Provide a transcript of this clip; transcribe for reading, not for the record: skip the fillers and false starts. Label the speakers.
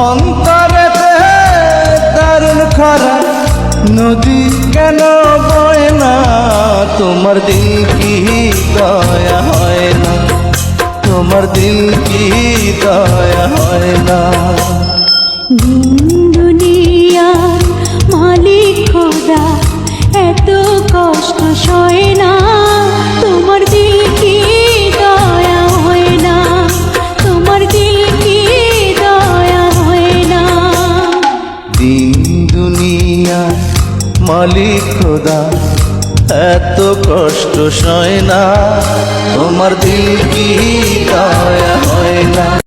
Speaker 1: অন্তরেতে দারুণ খরা নদী কেন বয় না, তোমার দিল কি দয়া হয় না, তোমার দিল কি দয়া হয় না।
Speaker 2: দিন দুনিয়ার মালিক খোদা এত কষ্ট সয় না, তোমার দিল কি দয়া হয় না, তোমার দিল কি দয়া হয় না।
Speaker 1: দিন দুনিয়ার মালিক খোদা এত কষ্ট সয় না, তোমার দিল কি দয়া